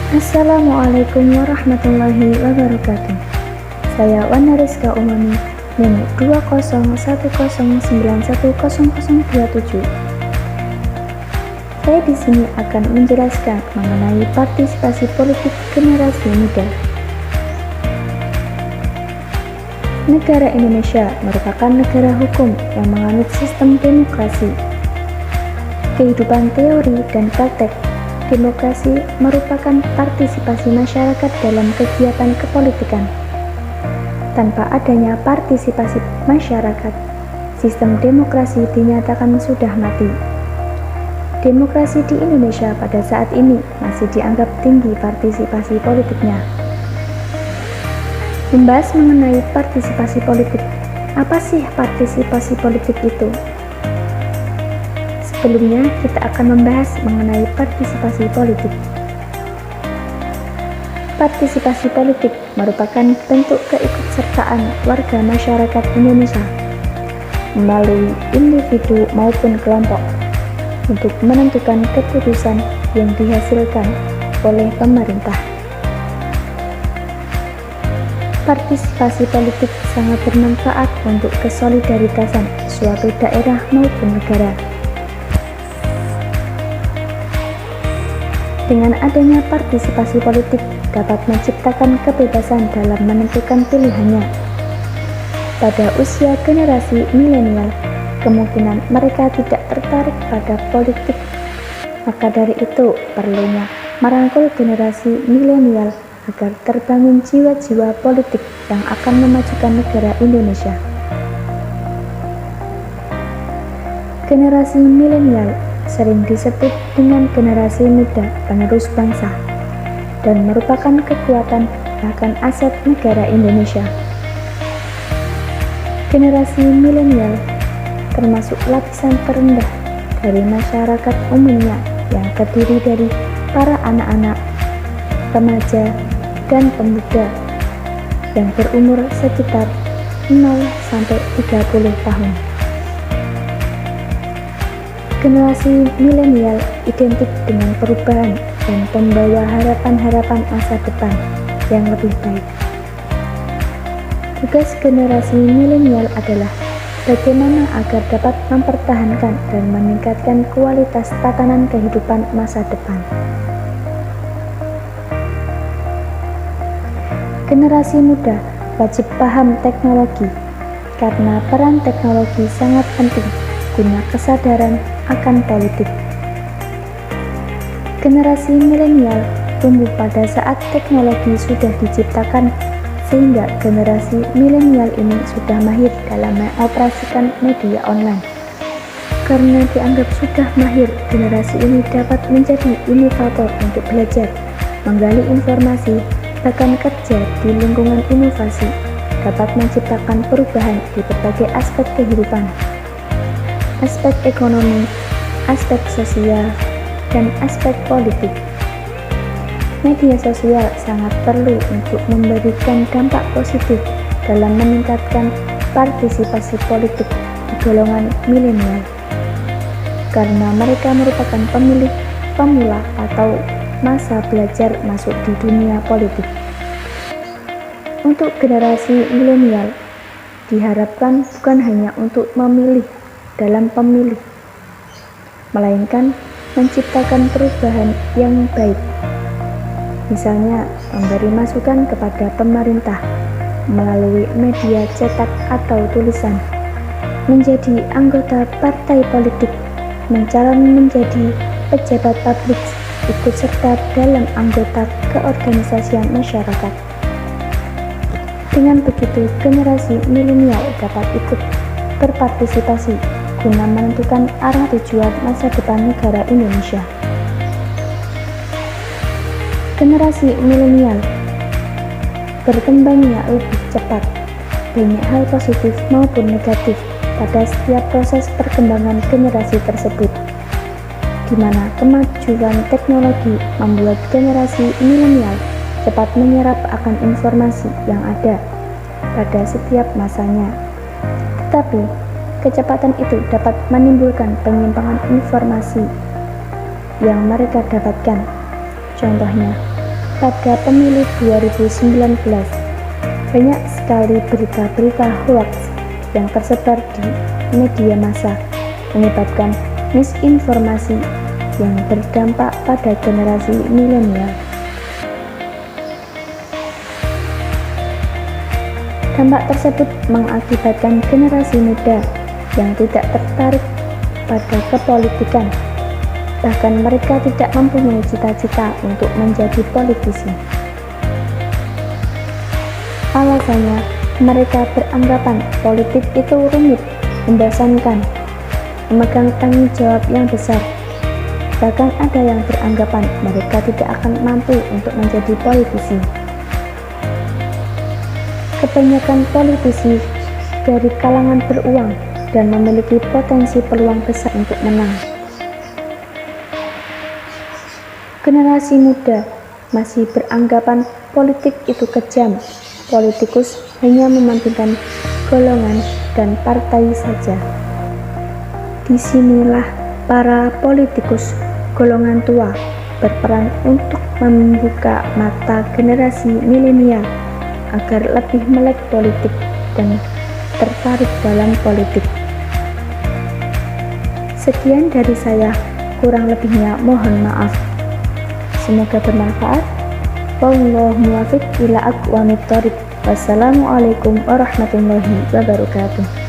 Assalamualaikum warahmatullahi wabarakatuh. Saya Wana Rizka Umami, NIM 20109100027. Saya di sini akan menjelaskan mengenai partisipasi politik generasi muda. Negara Indonesia merupakan negara hukum yang menganut sistem demokrasi. Kehidupan teori dan praktek demokrasi merupakan partisipasi masyarakat dalam kegiatan kepolitikan. Tanpa adanya partisipasi masyarakat, sistem demokrasi dinyatakan sudah mati. Demokrasi di Indonesia pada saat ini masih dianggap tinggi partisipasi politiknya. Membahas mengenai partisipasi politik. Apa sih partisipasi politik itu? Sebelumnya, kita akan membahas mengenai partisipasi politik. Partisipasi politik merupakan bentuk keikutsertaan warga masyarakat Indonesia melalui individu maupun kelompok untuk menentukan keputusan yang dihasilkan oleh pemerintah. Partisipasi politik sangat bermanfaat untuk kesolidaritasan suatu daerah maupun negara. Dengan adanya partisipasi politik dapat menciptakan kebebasan dalam menentukan pilihannya. Pada usia generasi milenial, kemungkinan mereka tidak tertarik pada politik. Maka dari itu, perlunya merangkul generasi milenial agar terbangun jiwa-jiwa politik yang akan memajukan negara Indonesia. Generasi milenial sering disebut dengan generasi muda penerus bangsa dan merupakan kekuatan bahkan aset negara Indonesia. Generasi milenial termasuk lapisan terendah dari masyarakat umumnya yang terdiri dari para anak-anak, remaja, dan pemuda yang berumur sekitar 0-30 tahun. Generasi milenial identik dengan perubahan dan membawa harapan-harapan masa depan yang lebih baik. Tugas generasi milenial adalah bagaimana agar dapat mempertahankan dan meningkatkan kualitas tatanan kehidupan masa depan. Generasi muda wajib paham teknologi karena peran teknologi sangat penting guna kesadaran akan politik. Generasi milenial tumbuh pada saat teknologi sudah diciptakan, sehingga generasi milenial ini sudah mahir dalam mengoperasikan media online. Karena dianggap sudah mahir, generasi ini dapat menjadi inovator untuk belajar, menggali informasi, bahkan kerja di lingkungan inovasi, dapat menciptakan perubahan di berbagai aspek kehidupan. Aspek ekonomi, aspek sosial, dan aspek politik. Media sosial sangat perlu untuk memberikan dampak positif dalam meningkatkan partisipasi politik di golongan milenial, karena mereka merupakan pemilih pemula atau masa belajar masuk di dunia politik. Untuk generasi milenial, diharapkan bukan hanya untuk memilih dalam pemilih, melainkan menciptakan perubahan yang baik. Misalnya, memberi masukan kepada pemerintah melalui media cetak atau tulisan, menjadi anggota partai politik, mencalon menjadi pejabat publik, ikut serta dalam anggota keorganisasian masyarakat. Dengan begitu, generasi milenial dapat ikut berpartisipasi guna menentukan arah tujuan masa depan negara Indonesia. Generasi milenial berkembangnya lebih cepat, banyak hal positif maupun negatif pada setiap proses perkembangan generasi tersebut, di mana kemajuan teknologi membuat generasi milenial cepat menyerap akan informasi yang ada pada setiap masanya. Tetapi, kecepatan itu dapat menimbulkan penyimpangan informasi yang mereka dapatkan. Contohnya, pada pemilu 2019, banyak sekali berita-berita hoax yang tersebar di media massa, menyebabkan misinformasi yang berdampak pada generasi milenial. Dampak tersebut mengakibatkan generasi muda yang tidak tertarik pada kepolitikan, bahkan mereka tidak mempunyai cita-cita untuk menjadi politisi. Alasannya, mereka beranggapan politik itu rumit, membosankan, memegang tanggung jawab yang besar. Bahkan ada yang beranggapan mereka tidak akan mampu untuk menjadi politisi. Kebanyakan politisi dari kalangan beruang dan memiliki potensi peluang besar untuk menang. Generasi muda masih beranggapan politik itu kejam. Politikus hanya mementingkan golongan dan partai saja. Disinilah para politikus golongan tua berperan untuk membuka mata generasi milenial agar lebih melek politik dan tertarik dalam politik. Sekian dari saya, kurang lebihnya mohon maaf. Semoga bermanfaat. Wallahu muwaffiq ila aqwamit thoriq. Wassalamualaikum warahmatullahi wabarakatuh.